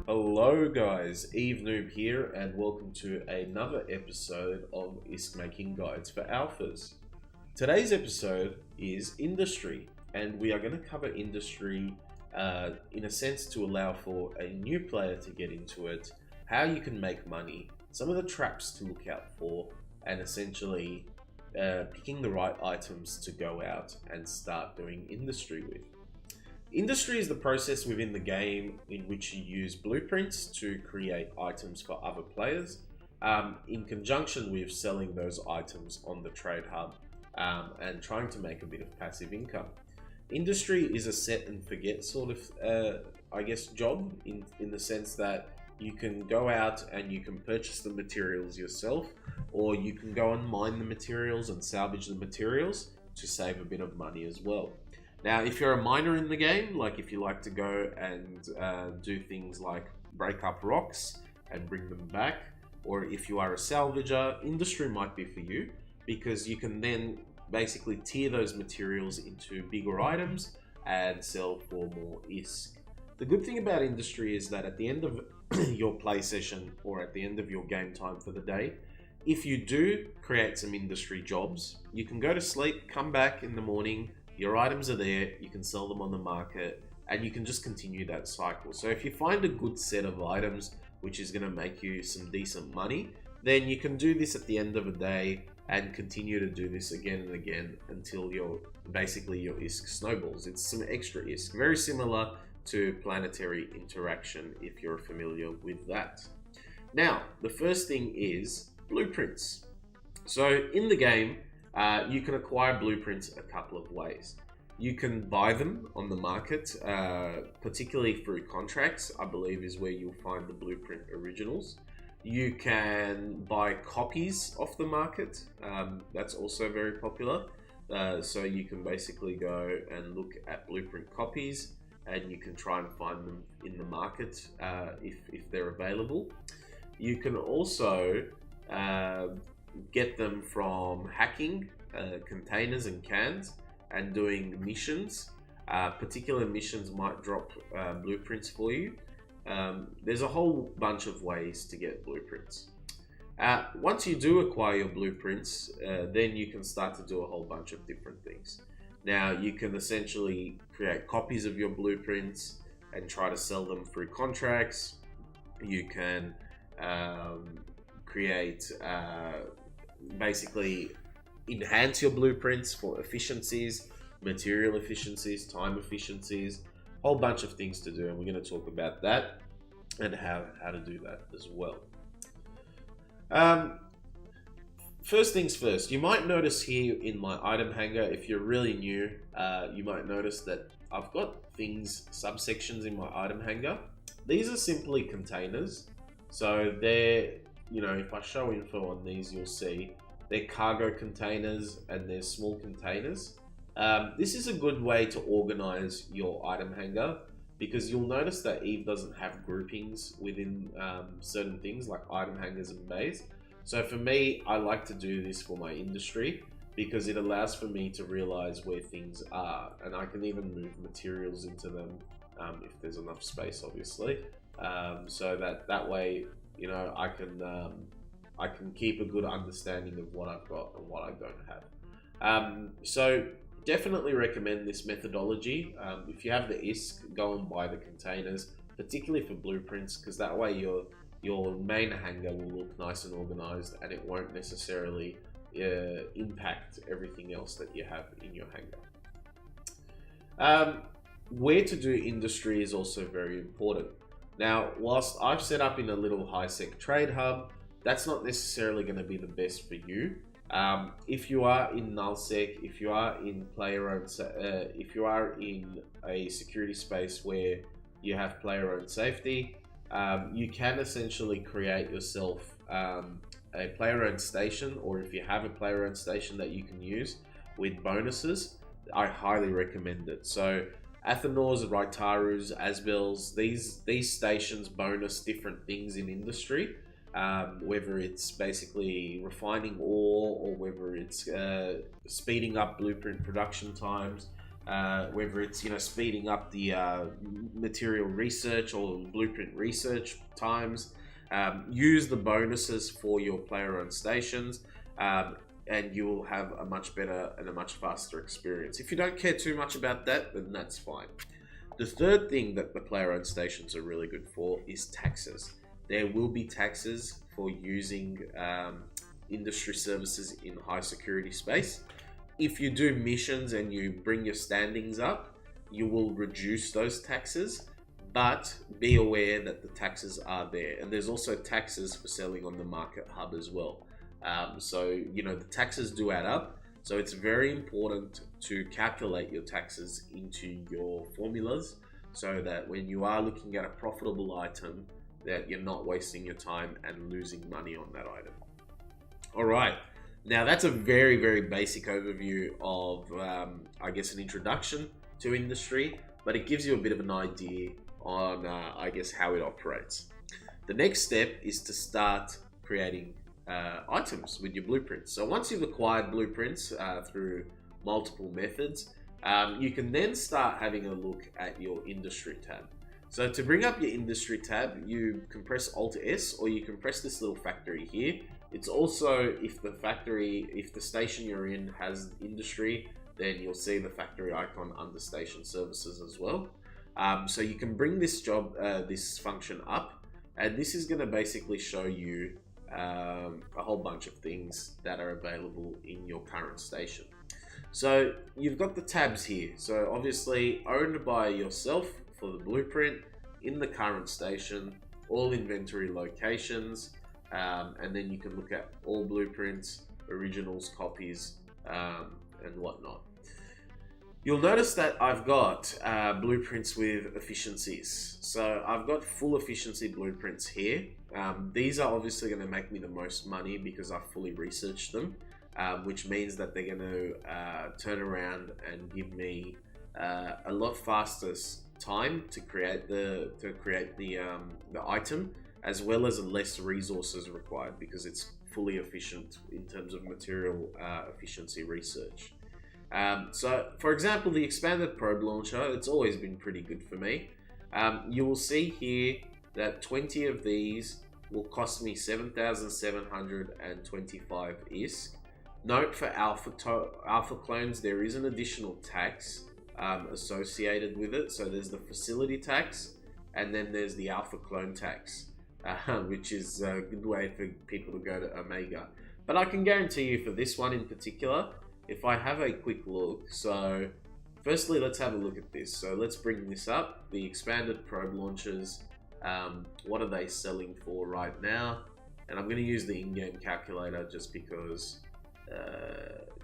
Hello guys, Noob here and welcome to another episode of ISK Making Guides for Alphas. Today's episode is industry, and we are going to cover industry in a sense to allow for a new player to get into it, how you can make money, some of the traps to look out for, and essentially picking the right items to go out and start doing industry with. Industry is the process within the game in which you use blueprints to create items for other players, in conjunction with selling those items on the trade hub and trying to make a bit of passive income. Industry is a set and forget sort of, job in the sense that you can go out and you can purchase the materials yourself, or you can go and mine the materials and salvage the materials to save a bit of money as well. Now, if you're a miner in the game, like if you like to go and do things like break up rocks and bring them back, or if you are a salvager, industry might be for you, because you can then basically tier those materials into bigger items and sell for more ISK. The good thing about industry is that at the end of your play session or at the end of your game time for the day, if you do create some industry jobs, you can go to sleep, come back in the morning, your items are there, you can sell them on the market, and you can just continue that cycle. So if you find a good set of items which is going to make you some decent money, then you can do this at the end of a day and continue to do this again and again until your ISK snowballs. It's some extra ISK, very similar to planetary interaction if you're familiar with that. Now, the first thing is blueprints. So in the game, you can acquire blueprints a couple of ways. You can buy them on the market, particularly through contracts, I believe is where you'll find the blueprint originals. You can buy copies off the market. That's also very popular. So you can basically go and look at blueprint copies, and you can try and find them in the market if they're available. You can also get them from hacking containers and cans and doing missions. Particular missions might drop blueprints for you. There's a whole bunch of ways to get blueprints. Once you do acquire your blueprints, then you can start to do a whole bunch of different things. Now, you can essentially create copies of your blueprints and try to sell them through contracts. You can create basically enhance your blueprints for efficiencies, material efficiencies, time efficiencies, whole bunch of things to do, and we're going to talk about that and how to do that as well. First things first, you might notice here in my item hanger, if you're really new, you might notice that I've got subsections in my item hanger. These are simply containers. So they're, if I show info on these, you'll see they're cargo containers and they're small containers. This is a good way to organize your item hanger, because you'll notice that Eve doesn't have groupings within certain things like item hangers and bays. So for me, I like to do this for my industry because it allows for me to realize where things are, and I can even move materials into them if there's enough space, obviously. So that way, I can keep a good understanding of what I've got and what I don't have. So definitely recommend this methodology. If you have the ISK, go and buy the containers, particularly for blueprints, because that way your main hanger will look nice and organized, and it won't necessarily impact everything else that you have in your hanger. Where to do industry is also very important. Now, whilst I've set up in a little high-sec trade hub, that's not necessarily going to be the best for you. If you are in nullsec, if you are in if you are in a security space where you have player-owned safety, you can essentially create yourself a player-owned station, or if you have a player-owned station that you can use with bonuses, I highly recommend it. So Athenors, Raitarus, Asbels, these stations bonus different things in industry, whether it's basically refining ore, or whether it's speeding up blueprint production times, whether it's speeding up the material research or blueprint research times. Use the bonuses for your player-owned stations, and you will have a much better and a much faster experience. If you don't care too much about that, then that's fine. The third thing that the player-owned stations are really good for is taxes. There will be taxes for using industry services in high security space. If you do missions and you bring your standings up, you will reduce those taxes, but be aware that the taxes are there. And there's also taxes for selling on the market hub as well. So, the taxes do add up. So it's very important to calculate your taxes into your formulas so that when you are looking at a profitable item, that you're not wasting your time and losing money on that item. All right. Now that's a very, very basic overview of, I guess, an introduction to industry, but it gives you a bit of an idea on, I guess, how it operates. The next step is to start creating items with your blueprints. So once you've acquired blueprints through multiple methods, you can then start having a look at your industry tab. So to bring up your industry tab, you can press Alt-S, or you can press this little factory here. It's also, if the station you're in has industry, then you'll see the factory icon under station services as well. So you can bring this function up, and this is going to basically show you a whole bunch of things that are available in your current station. So you've got the tabs here. So obviously owned by yourself for the blueprint, in the current station, all inventory locations, and then you can look at all blueprints, originals, copies, and whatnot. You'll notice that I've got blueprints with efficiencies. So I've got full efficiency blueprints here. These are obviously going to make me the most money because I've fully researched them, which means that they're going to turn around and give me a lot faster time to create the item, as well as less resources required because it's fully efficient in terms of material efficiency research. So for example, the expanded probe launcher, it's always been pretty good for me. You will see here that 20 of these will cost me 7,725 ISK. Note for alpha clones, there is an additional tax associated with it. So there's the facility tax, and then there's the alpha clone tax, which is a good way for people to go to Omega. But I can guarantee you for this one in particular, if I have a quick look, so firstly, let's have a look at this. So let's bring this up. The expanded probe launchers, what are they selling for right now? And I'm going to use the in-game calculator just because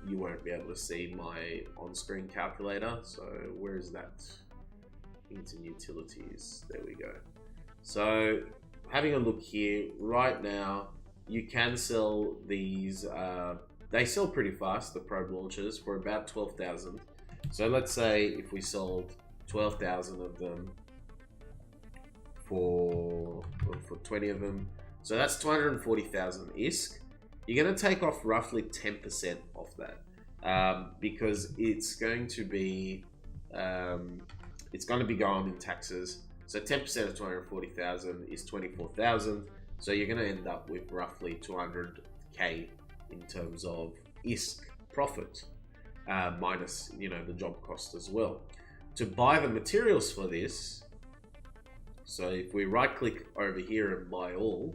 you won't be able to see my on-screen calculator. So where is that? Into utilities. There we go. So having a look here right now, you can sell these. They sell pretty fast, the probe launchers, for about 12,000. So let's say if we sold 12,000 of them for 20 of them, so that's 240,000 ISK. You're going to take off roughly 10% off that because it's going to be going in taxes. So 10% of 240,000 is 24,000. So you're going to end up with roughly 200k in terms of ISK profit, minus the job cost as well. To buy the materials for this, so if we right click over here and buy all,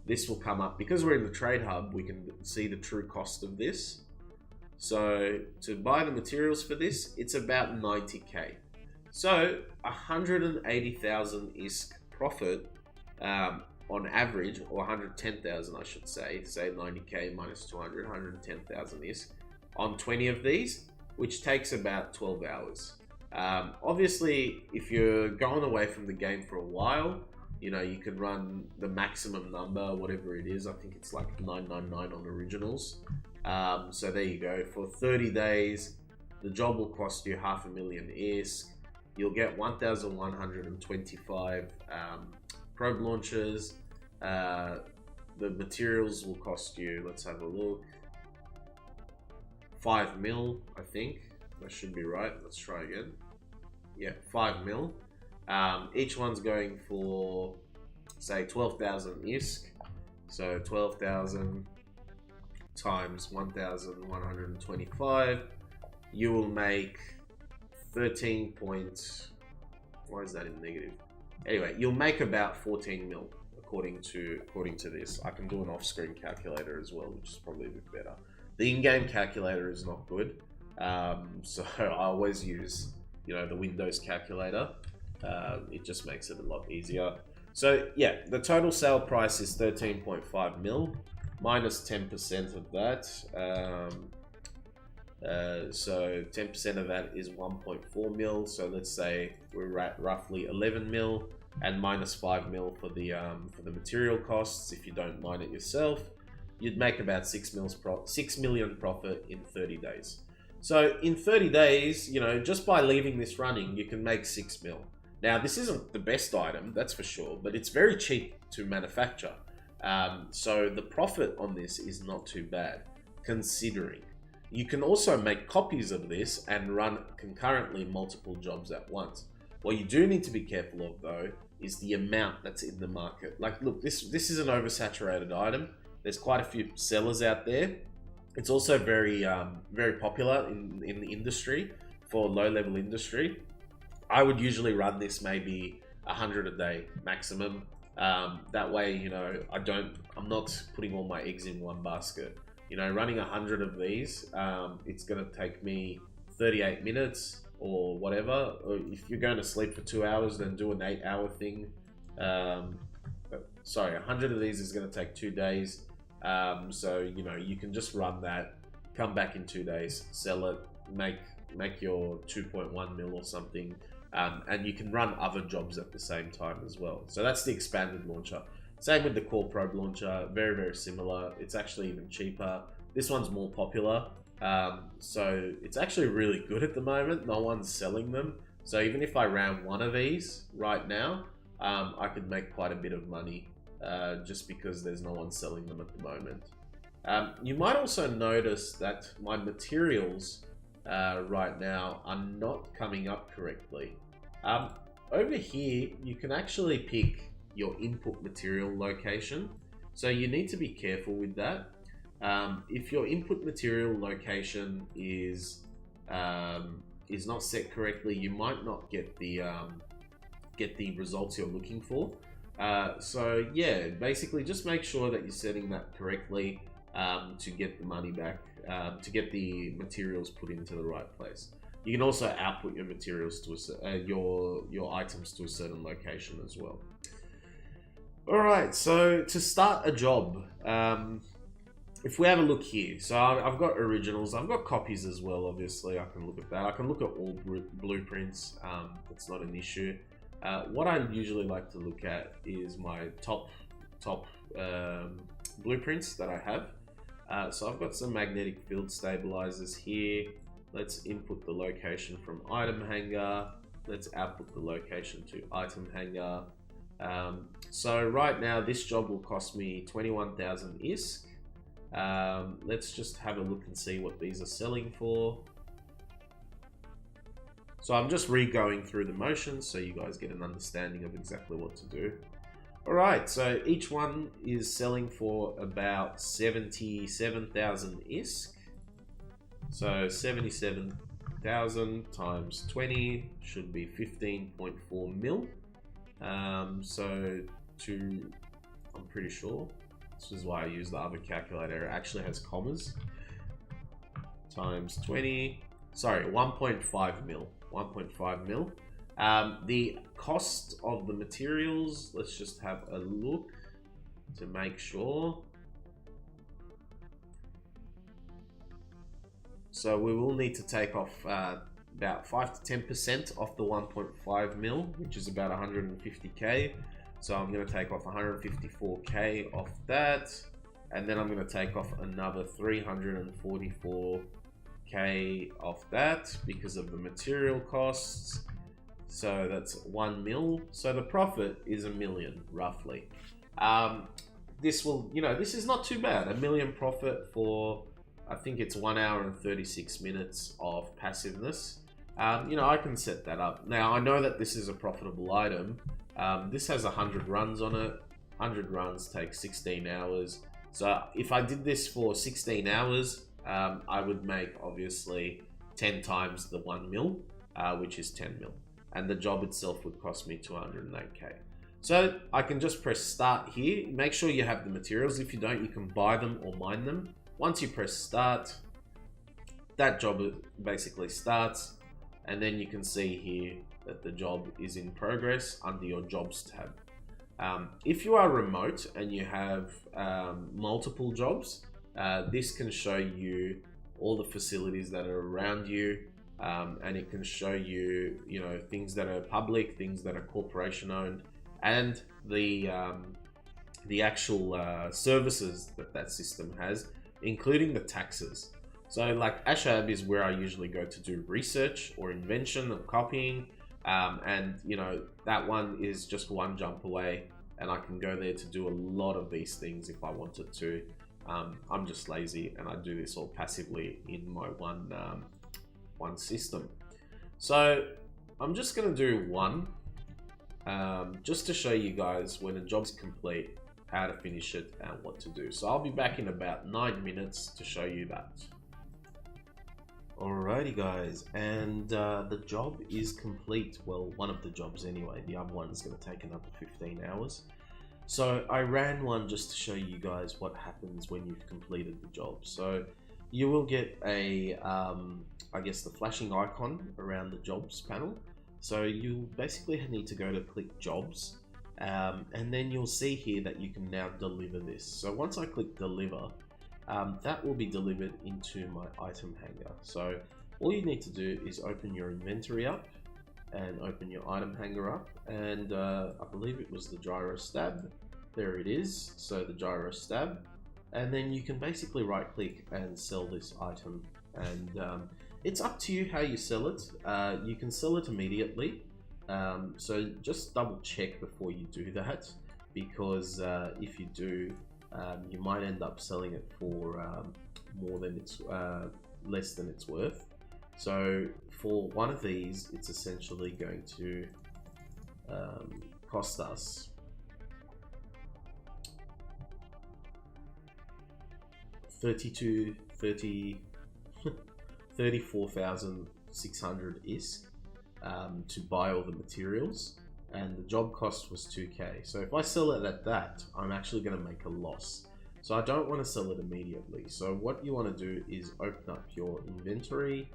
this will come up. Because we're in the trade hub, we can see the true cost of this. So to buy the materials for this, it's about 90k. So 180,000 ISK profit on average, or 110,000 I should say 90k minus 200, 110,000 ISK on 20 of these, which takes about 12 hours. Obviously, if you're going away from the game for a while, you can run the maximum number, whatever it is. I think it's like 999 on originals. So there you go. For 30 days, the job will cost you 500,000 ISK. You'll get 1,125 probe launchers. The materials will cost you, let's have a look, 5 mil, I think. that should be right. Let's try again. Yeah, 5 mil. Each one's going for, say, 12,000 ISK. So 12,000 times 1,125. You will make 13 point... Why is that in negative? Anyway, you'll make about 14 mil according to this. I can do an off-screen calculator as well, which is probably a bit better. The in-game calculator is not good, so I always use, the Windows calculator. It just makes it a lot easier. So yeah, the total sale price is 13.5 mil minus 10% of that. So 10% of that is 1.4 mil. So let's say we're at roughly 11 mil, and minus 5 mil for the material costs. If you don't mine it yourself, you'd make about 6 million profit in 30 days. So in 30 days, just by leaving this running, you can make 6 mil. Now, this isn't the best item, that's for sure, but it's very cheap to manufacture. So the profit on this is not too bad, considering. You can also make copies of this and run concurrently multiple jobs at once. What you do need to be careful of, though, is the amount that's in the market. Like, look, this is an oversaturated item. There's quite a few sellers out there. It's also very popular in the industry, for low-level industry. I would usually run this maybe 100 a day maximum. That way, I'm not putting all my eggs in one basket. Running 100 of these, it's going to take me 38 minutes or whatever. Or if you're going to sleep for 2 hours, then do an 8-hour thing. 100 of these is going to take 2 days. So, you can just run that, come back in 2 days, sell it, make your 2.1 mil or something. And you can run other jobs at the same time as well. So that's the expanded launcher. Same with the Core Probe launcher, very, very similar. It's actually even cheaper. This one's more popular. So it's actually really good at the moment. No one's selling them. So even if I ran one of these right now, I could make quite a bit of money just because there's no one selling them at the moment. You might also notice that my materials right now are not coming up correctly. Over here, you can actually pick your input material location. So you need to be careful with that. If your input material location is not set correctly, you might not get the results you're looking for. So yeah, basically just make sure that you're setting that correctly to get the money back, to get the materials put into the right place. You can also output your materials to your items to a certain location as well. All right, so to start a job, if we have a look here, so I've got originals, I've got copies as well. Obviously, I can look at that. I can look at all blueprints. It's not an issue. What I usually like to look at is my top blueprints that I have. So I've got some magnetic field stabilizers here. Let's input the location from item hanger. Let's output the location to item hanger. So right now this job will cost me 21,000 ISK. Let's just have a look and see what these are selling for. So I'm just re-going through the motions so you guys get an understanding of exactly what to do. Alright, so each one is selling for about 77,000 ISK. So 77,000 times 20 should be 15.4 mil. I'm pretty sure, this is why I use the other calculator, it actually has commas. Times 20, sorry, 1.5 mil. 1.5 mil. The cost of the materials, let's just have a look to make sure. So we will need to take off about 5 to 10% off the 1.5 mil, which is about 150k. So I'm going to take off 154k off that, and then I'm going to take off another 344k off that because of the material costs. So that's 1 mil. So the profit is 1 million roughly. This will, this is not too bad. 1 million profit for I think it's 1 hour and 36 minutes of passiveness. You know, I can set that up. Now, I know that this is a profitable item. This has 100 runs on it. 100 runs takes 16 hours. So if I did this for 16 hours, I would make obviously 10 times the 1 mil, which is 10 mil. And the job itself would cost me 208k. So I can just press start here. Make sure you have the materials. If you don't, you can buy them or mine them. Once you press start, that job basically starts. And then you can see here that the job is in progress under your jobs tab. If you are remote and you have multiple jobs, this can show you all the facilities that are around you, and it can show you, you know, things that are public, things that are corporation owned, and the actual services that that system has, including the taxes. So like Ashab is where I usually go to do research or invention or copying, and you know, that one is just one jump away, and I can go there to do a lot of these things if I wanted to. I'm just lazy and I do this all passively in my one system. So I'm just gonna do one, just to show you guys when a job's complete, how to finish it and what to do. So I'll be back in about 9 minutes to show you that. Alrighty guys, and the job is complete. Well, one of the jobs anyway. The other one is going to take another 15 hours. So I ran one just to show you guys what happens when you've completed the job. So you will get a, I guess the flashing icon around the jobs panel. So you basically need to go to click jobs, and then you'll see here that you can now deliver this. So once I click deliver, that will be delivered into my item hanger. So all you need to do is open your inventory up and open your item hanger up, and I believe it was the gyro stab. There it is. So the gyro stab, and then you can basically right click and sell this item, and it's up to you how you sell it. You can sell it immediately, so just double check before you do that, because if you do, you might end up selling it for more than it's less than it's worth. So for one of these, it's essentially going to cost us $34,600 ISK to buy all the materials, and the job cost was 2k. So if I sell it at that, I'm actually going to make a loss. So I don't want to sell it immediately. So what you want to do is open up your inventory,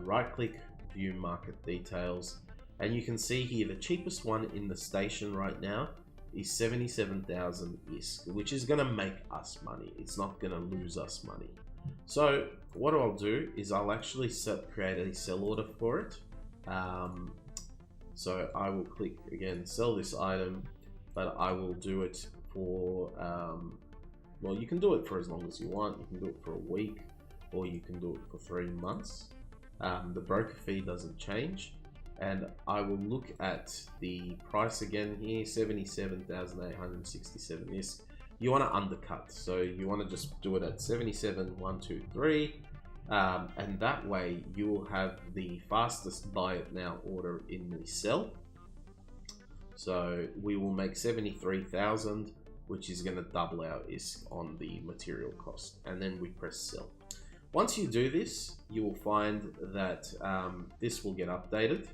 right click, view market details, and you can see here the cheapest one in the station right now is 77,000 ISK, which is going to make us money. It's not going to lose us money. So what I'll do is I'll actually create a sell order for it. So I will click again, sell this item, but I will do it for, well, you can do it for as long as you want. You can do it for a week, or you can do it for 3 months. The broker fee doesn't change, and I will look at the price again here, 77,867 ISK. You want to undercut, so you want to just do it at 77,123. And that way you will have the fastest buy it now order in the sell. So we will make 73,000, which is going to double our ISK on the material cost, and then we press sell. Once you do this, you will find that this will get updated,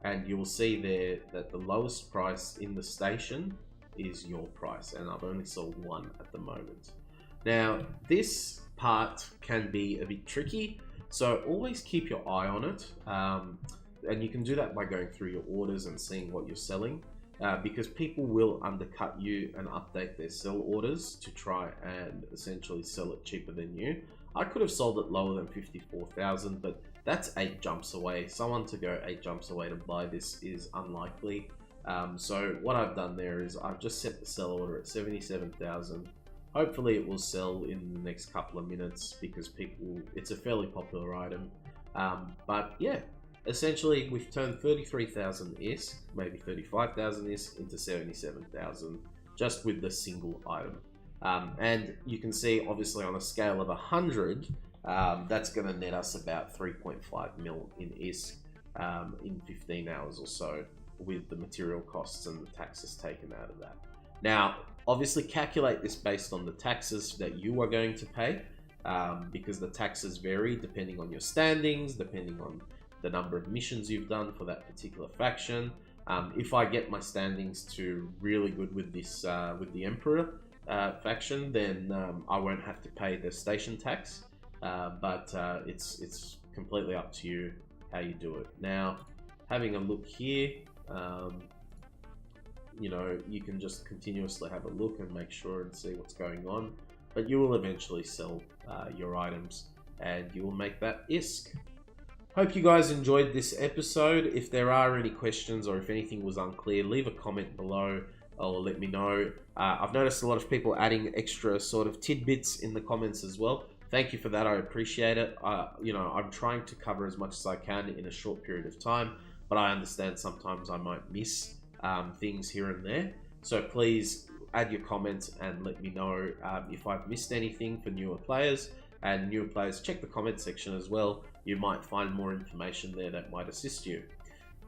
and you will see there that the lowest price in the station is your price, and I've only sold one at the moment. Now this part can be a bit tricky, so always keep your eye on it, and you can do that by going through your orders and seeing what you're selling, because people will undercut you and update their sell orders to try and essentially sell it cheaper than you. I could have sold it lower than 54,000, but that's 8 jumps away. Someone to go 8 jumps away to buy this is unlikely. So what I've done there is I've just set the sell order at 77,000. Hopefully it will sell in the next couple of minutes, because it's a fairly popular item. But yeah, essentially we've turned 33,000 ISK, maybe 35,000 ISK into 77,000 just with the single item. And you can see, obviously, on a scale of 100, that's going to net us about 3.5 mil in ISK in 15 hours or so, with the material costs and the taxes taken out of that. Now, obviously, calculate this based on the taxes that you are going to pay, because the taxes vary depending on your standings, depending on the number of missions you've done for that particular faction. If I get my standings to really good with this, with the Emperor faction, then I won't have to pay the station tax. But it's completely up to you how you do it. Now, having a look here, you know, you can just continuously have a look and make sure and see what's going on, but you will eventually sell your items and you will make that ISK. Hope you guys enjoyed this episode. If there are any questions or if anything was unclear, leave a comment below or let me know. I've noticed a lot of people adding extra sort of tidbits in the comments as well. Thank you for that. I appreciate it. You know, I'm trying to cover as much as I can in a short period of time, but I understand sometimes I might miss things here and there. So please add your comments and let me know if I've missed anything for newer players. And newer players, check the comment section as well. You might find more information there that might assist you.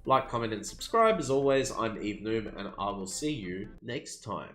Like, comment, and subscribe. As always, I'm Noob, and I will see you next time.